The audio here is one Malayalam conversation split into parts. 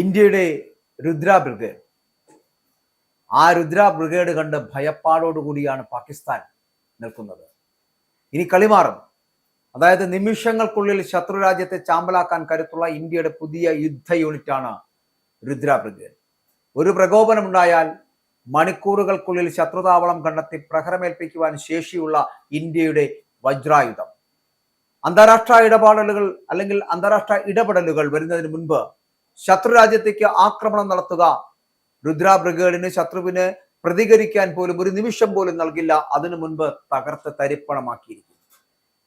ഇന്ത്യയുടെ രുദ്ര ബ്രിഗേഡ്. ആ രുദ്ര ബ്രിഗേഡ് കണ്ട് ഭയപ്പാടോടുകൂടിയാണ് പാകിസ്ഥാൻ നിൽക്കുന്നത്. ഇനി കളി മാറും. അതായത് നിമിഷങ്ങൾക്കുള്ളിൽ ശത്രു രാജ്യത്തെ ചാമ്പലാക്കാൻ കരുത്തുള്ള ഇന്ത്യയുടെ പുതിയ യുദ്ധ യൂണിറ്റാണ് രുദ്ര ബ്രിഗേഡ്. ഒരു പ്രകോപനമുണ്ടായാൽ മണിക്കൂറുകൾക്കുള്ളിൽ ശത്രുതാവളം കണ്ടെത്തി പ്രഹരമേൽപ്പിക്കുവാൻ ശേഷിയുള്ള ഇന്ത്യയുടെ വജ്രായുധം. അന്താരാഷ്ട്ര ഇടപെടലുകൾ വരുന്നതിന് മുൻപ് ശത്രു രാജ്യത്തേക്ക് ആക്രമണം നടത്തുക രുദ്ര ബ്രിഗേഡിന് ശത്രുവിന് പ്രതികരിക്കാൻ പോലും ഒരു നിമിഷം പോലും നൽകില്ല. അതിനു മുൻപ് തകർത്ത് തരിപ്പണമാക്കിയിരിക്കും.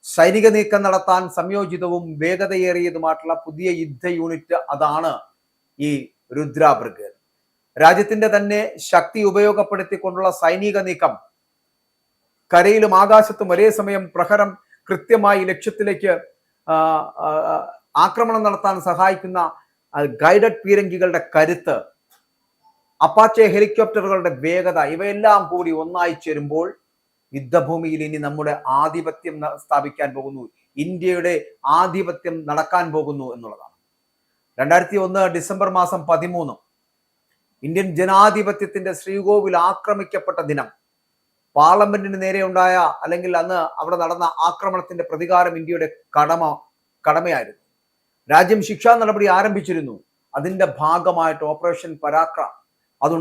സൈനിക നീക്കം നടത്താൻ സംയോജിതവും വേഗതയേറിയതുമായിട്ടുള്ള പുതിയ യുദ്ധ യൂണിറ്റ് അതാണ് ഈ രുദ്ര ബ്രിഗേഡ്. രാജ്യത്തിന്റെ തന്നെ ശക്തി ഉപയോഗപ്പെടുത്തിക്കൊണ്ടുള്ള സൈനിക നീക്കം, കരയിലും ആകാശത്തും ഒരേ സമയം പ്രഹരം കൃത്യമായി ലക്ഷ്യത്തിലേക്ക് ആക്രമണം നടത്താൻ സഹായിക്കുന്ന ഗൈഡഡ് പീരങ്കികളുടെ കരുത്ത്, അപ്പാച്ചെ ഹെലികോപ്റ്ററുകളുടെ വേഗത, ഇവയെല്ലാം കൂടി ഒന്നായി ചേരുമ്പോൾ യുദ്ധഭൂമിയിൽ ഇനി നമ്മുടെ ആധിപത്യം സ്ഥാപിക്കാൻ പോകുന്നു, ഇന്ത്യയുടെ ആധിപത്യം നടക്കാൻ പോകുന്നു എന്നുള്ളതാണ്. 2001 ഡിസംബർ മാസം 13 ഇന്ത്യൻ ജനാധിപത്യത്തിന്റെ ശ്രീകോവിൽ ആക്രമിക്കപ്പെട്ട ദിനം. പാർലമെന്റിന് നേരെ ഉണ്ടായ അല്ലെങ്കിൽ അന്ന് അവിടെ നടന്ന ആക്രമണത്തിന്റെ പ്രതികാരം ഇന്ത്യയുടെ കടമയായിരുന്നു. രാജ്യം ശിക്ഷാ നടപടി ആരംഭിച്ചിരുന്നു. അതിന്റെ ഭാഗമായിട്ട് ഓപ്പറേഷൻ പരാക്രം അത്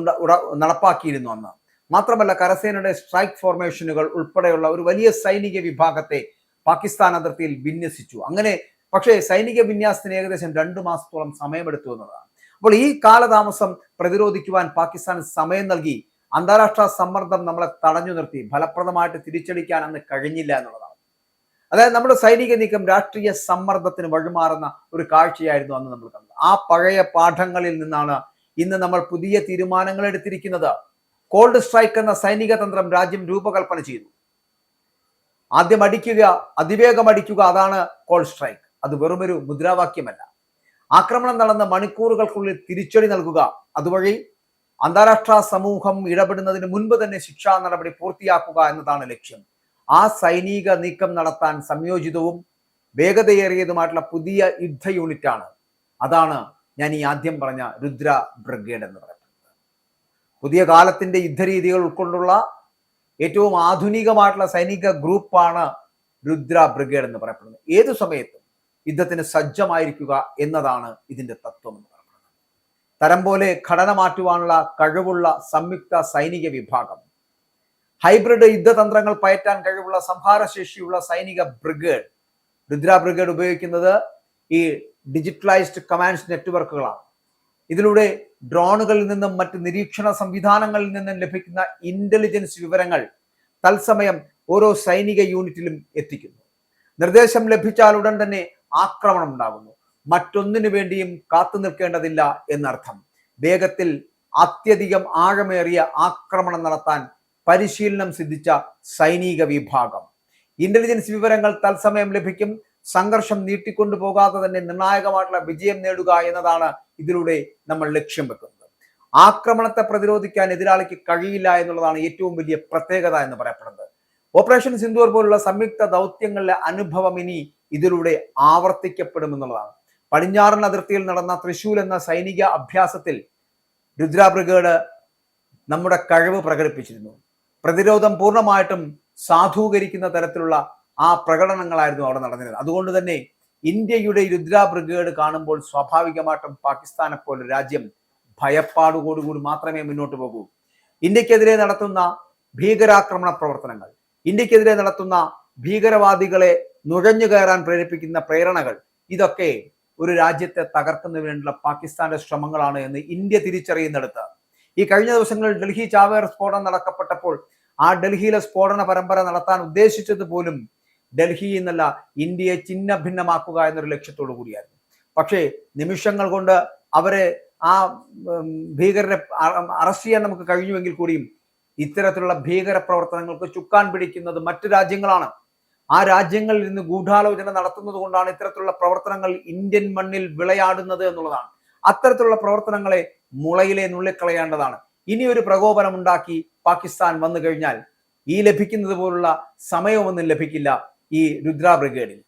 നടപ്പാക്കിയിരുന്നു അന്ന്. മാത്രമല്ല കരസേനയുടെ സ്ട്രൈക്ക് ഫോർമേഷനുകൾ ഉൾപ്പെടെയുള്ള ഒരു വലിയ സൈനിക വിഭാഗത്തെ പാകിസ്ഥാൻ അതിർത്തിയിൽ വിന്യസിച്ചു. അങ്ങനെ പക്ഷേ സൈനിക വിന്യാസത്തിന് ഏകദേശം 2 മാസത്തോളം സമയമെടുത്തു എന്നുള്ളതാണ്. അപ്പോൾ ഈ കാലതാമസം പ്രതിരോധിക്കുവാൻ പാകിസ്ഥാൻ സമയം നൽകി. അന്താരാഷ്ട്ര സമ്മർദ്ദം നമ്മളെ തടഞ്ഞു നിർത്തി. ഫലപ്രദമായിട്ട് തിരിച്ചടിക്കാൻ അന്ന് കഴിഞ്ഞില്ല എന്നുള്ളതാണ്. അതായത് നമ്മുടെ സൈനിക നീക്കം രാഷ്ട്രീയ സമ്മർദ്ദത്തിന് വഴിമാറുന്ന ഒരു കാഴ്ചയായിരുന്നു അന്ന് നമ്മൾ കണ്ടത്. ആ പഴയ പാഠങ്ങളിൽ നിന്നാണ് ഇന്ന് നമ്മൾ പുതിയ തീരുമാനങ്ങൾ എടുത്തിരിക്കുന്നത്. കോൾഡ് സ്ട്രൈക്ക് എന്ന സൈനിക തന്ത്രം രാജ്യം രൂപകൽപ്പന ചെയ്തു. ആദ്യം അടിക്കുക, അതിവേഗം അടിക്കുക, അതാണ് കോൾഡ് സ്ട്രൈക്ക്. അത് വെറുമൊരു മുദ്രാവാക്യമല്ല. ആക്രമണം നടന്ന മണിക്കൂറുകൾക്കുള്ളിൽ തിരിച്ചടി നൽകുക, അതുവഴി അന്താരാഷ്ട്ര സമൂഹം ഇടപെടുന്നതിന് മുൻപ് തന്നെ ശിക്ഷാ നടപടി പൂർത്തിയാക്കുക എന്നതാണ് ലക്ഷ്യം. ആ സൈനിക നീക്കം നടത്താൻ സംയോജിതവും വേഗതയേറിയതുമായിട്ടുള്ള പുതിയ യുദ്ധ യൂണിറ്റാണ്. അതാണ് ഞാൻ ഈ ആദ്യം പറഞ്ഞ രുദ്ര ബ്രിഗേഡ് എന്ന് പറയുന്നത്. പുതിയ കാലത്തിന്റെ യുദ്ധരീതികൾ ഉൾക്കൊണ്ടുള്ള ഏറ്റവും ആധുനികമായിട്ടുള്ള സൈനിക ഗ്രൂപ്പാണ് രുദ്ര ബ്രിഗേഡ് എന്ന് പറയപ്പെടുന്നത്. ഏതു സമയത്തും യുദ്ധത്തിന് സജ്ജമായിരിക്കുക എന്നതാണ് ഇതിന്റെ തത്വം എന്ന് പറയുന്നത്. തരം പോലെ ഘടന മാറ്റുവാനുള്ള കഴിവുള്ള സംയുക്ത സൈനിക വിഭാഗം, ഹൈബ്രിഡ് യുദ്ധതന്ത്രങ്ങൾ പയറ്റാൻ കഴിവുള്ള സംഹാരശേഷിയുള്ള സൈനിക ബ്രിഗേഡ്. രുദ്ര ബ്രിഗേഡ് ഉപയോഗിക്കുന്നത് ഈ ഡിജിറ്റലൈസ്ഡ് കമാൻഡ്സ് നെറ്റ്വർക്കുകളാണ്. ഇതിലൂടെ ഡ്രോണുകളിൽ നിന്നും മറ്റ് നിരീക്ഷണ സംവിധാനങ്ങളിൽ നിന്നും ലഭിക്കുന്ന ഇന്റലിജൻസ് വിവരങ്ങൾ തത്സമയം ഓരോ സൈനിക യൂണിറ്റിലും എത്തിക്കുന്നു. നിർദ്ദേശം ലഭിച്ചാൽ ഉടൻ തന്നെ ആക്രമണം ഉണ്ടാകുന്നു. മറ്റൊന്നിനു വേണ്ടിയും കാത്തു നിൽക്കേണ്ടതില്ല എന്നർത്ഥം. വേഗത്തിൽ അത്യധികം ആഴമേറിയ ആക്രമണം നടത്താൻ പരിശീലനം സിദ്ധിച്ച സൈനിക വിഭാഗം. ഇന്റലിജൻസ് വിവരങ്ങൾ തത്സമയം ലഭിക്കും. സംഘർഷം നീട്ടിക്കൊണ്ടു പോകാതെ തന്നെ നിർണായകമായിട്ടുള്ള വിജയം നേടുക എന്നതാണ് ഇതിലൂടെ നമ്മൾ ലക്ഷ്യം വെക്കുന്നത്. ആക്രമണത്തെ പ്രതിരോധിക്കാൻ എതിരാളിക്ക് കഴിയില്ല എന്നുള്ളതാണ് ഏറ്റവും വലിയ പ്രത്യേകത എന്ന് പറയപ്പെടുന്നത്. ഓപ്പറേഷൻ സിന്ദൂർ പോലുള്ള സംയുക്ത ദൗത്യങ്ങളിലെ അനുഭവം ഇനി ഇതിലൂടെ ആവർത്തിക്കപ്പെടുമെന്നുള്ളതാണ്. പടിഞ്ഞാറൻ അതിർത്തിയിൽ നടന്ന തൃശൂൽ എന്ന സൈനിക അഭ്യാസത്തിൽ രുദ്ര ബ്രിഗേഡ് നമ്മുടെ കഴിവ് പ്രകടിപ്പിച്ചിരുന്നു. പ്രതിരോധം പൂർണ്ണമായിട്ടും സാധൂകരിക്കുന്ന തരത്തിലുള്ള ആ പ്രകടനങ്ങളായിരുന്നു അവിടെ നടന്നിരുന്നത്. അതുകൊണ്ട് തന്നെ ഇന്ത്യയുടെ രുദ്ര ബ്രിഗേഡ് കാണുമ്പോൾ സ്വാഭാവികമായിട്ടും പാകിസ്ഥാനെ പോലെ രാജ്യം ഭയപ്പാടുകൂടി മാത്രമേ മുന്നോട്ട് പോകൂ. ഇന്ത്യക്കെതിരെ നടത്തുന്ന ഭീകരാക്രമണ പ്രവർത്തനങ്ങൾ, ഇന്ത്യക്കെതിരെ നടത്തുന്ന ഭീകരവാദികളെ നുഴഞ്ഞു കയറാൻ പ്രേരിപ്പിക്കുന്ന പ്രേരണകൾ, ഇതൊക്കെ ഒരു രാജ്യത്തെ തകർക്കുന്നതിന് വേണ്ടിയുള്ള പാകിസ്ഥാന്റെ ശ്രമങ്ങളാണ് എന്ന് ഇന്ത്യ തിരിച്ചറിയുന്നിടത്ത് ഈ കഴിഞ്ഞ ദിവസങ്ങളിൽ ഡൽഹി ചാവേർ സ്ഫോടനം നടക്കപ്പെട്ടപ്പോൾ ആ ഡൽഹിയിലെ സ്ഫോടന പരമ്പര നടത്താൻ ഉദ്ദേശിച്ചത് പോലും ഡൽഹിയിൽ നിന്നല്ല, ഇന്ത്യയെ ചിഹ്ന ഭിന്നമാക്കുക എന്നൊരു ലക്ഷ്യത്തോടു കൂടിയായിരുന്നു. പക്ഷേ നിമിഷങ്ങൾ കൊണ്ട് അവരെ ആ ഭീകരരെ അറസ്റ്റ് ചെയ്യാൻ നമുക്ക് കഴിഞ്ഞുവെങ്കിൽ കൂടിയും ഇത്തരത്തിലുള്ള ഭീകര പ്രവർത്തനങ്ങൾക്ക് ചുക്കാൻ പിടിക്കുന്നത് മറ്റു രാജ്യങ്ങളാണ്. ആ രാജ്യങ്ങളിൽ നിന്ന് ഗൂഢാലോചന നടത്തുന്നത് കൊണ്ടാണ് ഇത്തരത്തിലുള്ള പ്രവർത്തനങ്ങൾ ഇന്ത്യൻ മണ്ണിൽ വിളയാടുന്നത് എന്നുള്ളതാണ്. അത്തരത്തിലുള്ള പ്രവർത്തനങ്ങളെ മുളയിലെ നുള്ളിക്കളയേണ്ടതാണ്. ഇനി ഒരു പ്രകോപനം ഉണ്ടാക്കി പാകിസ്ഥാൻ വന്നു കഴിഞ്ഞാൽ ഈ ലഭിക്കുന്നത് പോലുള്ള സമയമൊന്നും ലഭിക്കില്ല. ഈ രുദ്ര ബ്രിഗേഡിൽ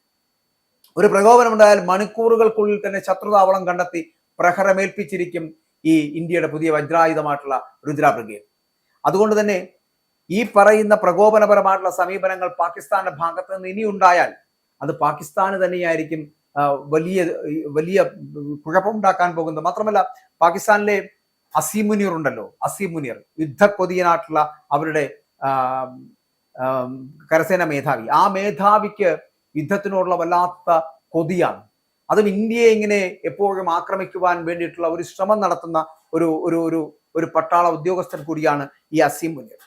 ഒരു പ്രകോപനം ഉണ്ടായാൽ മണിക്കൂറുകൾക്കുള്ളിൽ തന്നെ ശത്രുതാവളം കണ്ടെത്തി പ്രഹരമേൽപ്പിച്ചിരിക്കും ഈ ഇന്ത്യയുടെ പുതിയ വജ്രായുധമായിട്ടുള്ള രുദ്ര ബ്രിഗേഡ്. അതുകൊണ്ട് തന്നെ ഈ പറയുന്ന പ്രകോപനപരമായിട്ടുള്ള സമീപനങ്ങൾ പാകിസ്ഥാന്റെ ഭാഗത്ത് നിന്ന് ഇനി ഉണ്ടായാൽ അത് പാകിസ്ഥാന് തന്നെയായിരിക്കും വലിയ വലിയ കുഴപ്പമുണ്ടാക്കാൻ പോകുന്നത്. മാത്രമല്ല പാകിസ്ഥാനിലെ അസീം മുനീർ ഉണ്ടല്ലോ, അസീം മുനീർ യുദ്ധക്കൊതിയനായിട്ടുള്ള അവരുടെ കരസേന മേധാവി, ആ മേധാവിക്ക് യുദ്ധത്തിനോടുള്ള വല്ലാത്ത കൊതിയാണ്. അതും ഇന്ത്യയെ ഇങ്ങനെ എപ്പോഴും ആക്രമിക്കുവാൻ വേണ്ടിയിട്ടുള്ള ഒരു ശ്രമം നടത്തുന്ന ഒരു ഒരു ഒരു ഒരു പട്ടാള ഉദ്യോഗസ്ഥൻ കൂടിയാണ് ഈ അസീം മുനീർ.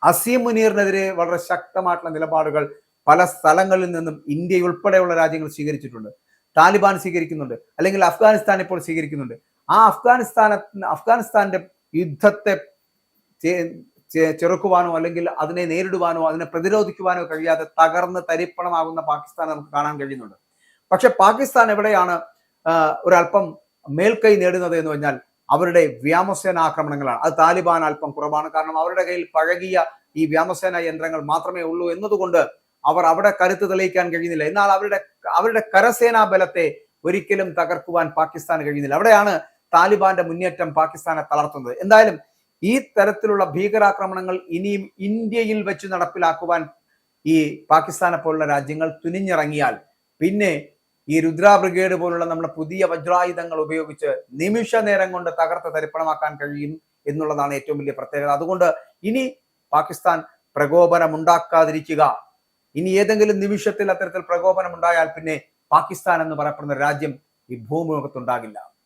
അസീം മുനീറിനെതിരെ വളരെ ശക്തമായിട്ടുള്ള നിലപാടുകൾ പല സ്ഥലങ്ങളിൽ നിന്നും ഇന്ത്യ ഉൾപ്പെടെയുള്ള രാജ്യങ്ങൾ സ്വീകരിച്ചിട്ടുണ്ട്. താലിബാൻ സ്വീകരിക്കുന്നുണ്ട്, അല്ലെങ്കിൽ അഫ്ഗാനിസ്ഥാൻ ഇപ്പോൾ സ്വീകരിക്കുന്നുണ്ട്. ആ അഫ്ഗാനിസ്ഥാന്റെ യുദ്ധത്തെ ചെറുക്കുവാനോ അല്ലെങ്കിൽ അതിനെ നേരിടുവാനോ അതിനെ പ്രതിരോധിക്കുവാനോ കഴിയാതെ തകർന്ന് തരിപ്പണമാകുന്ന പാകിസ്ഥാൻ നമുക്ക് കാണാൻ കഴിയുന്നുണ്ട്. പക്ഷെ പാകിസ്ഥാൻ എവിടെയാണ് ഒരല്പം മേൽക്കൈ നേടുന്നത് എന്ന് പറഞ്ഞാൽ അവരുടെ വ്യോമസേന ആക്രമണങ്ങളാണ്. അത് താലിബാൻ അല്പം കുറവാണ്. കാരണം അവരുടെ കയ്യിൽ പഴകിയ ഈ വ്യോമസേന യന്ത്രങ്ങൾ മാത്രമേ ഉള്ളൂ എന്നതുകൊണ്ട് അവർ അവിടെ കരുത്ത് തെളിയിക്കാൻ കഴിയുന്നില്ല. എന്നാൽ അവരുടെ കരസേനാ ബലത്തെ ഒരിക്കലും തകർക്കുവാൻ പാകിസ്ഥാന് കഴിയുന്നില്ല. അവിടെയാണ് താലിബാന്റെ മുന്നേറ്റം പാകിസ്ഥാനെ തളർത്തുന്നത്. എന്തായാലും ഈ തരത്തിലുള്ള ഭീകരാക്രമണങ്ങൾ ഇനിയും ഇന്ത്യയിൽ വെച്ച് നടപ്പിലാക്കുവാൻ ഈ പാകിസ്ഥാനെ പോലുള്ള രാജ്യങ്ങൾ തുനിഞ്ഞിറങ്ങിയാൽ പിന്നെ ഈ രുദ്ര ബ്രിഗേഡ് പോലുള്ള നമ്മുടെ പുതിയ വജ്രായുധങ്ങൾ ഉപയോഗിച്ച് നിമിഷ നേരം കൊണ്ട് തകർത്ത് തരിപ്പണമാക്കാൻ കഴിയും എന്നുള്ളതാണ് ഏറ്റവും വലിയ പ്രത്യേകത. അതുകൊണ്ട് ഇനി പാകിസ്ഥാൻ പ്രകോപനം ഉണ്ടാക്കാതിരിക്കുക. ഇനി ഏതെങ്കിലും നിമിഷത്തിൽ അത്തരത്തിൽ പ്രകോപനം ഉണ്ടായാൽ പിന്നെ പാകിസ്ഥാൻ എന്ന് പറയപ്പെടുന്ന രാജ്യം ഈ ഭൂമുഖത്തുണ്ടാകില്ല.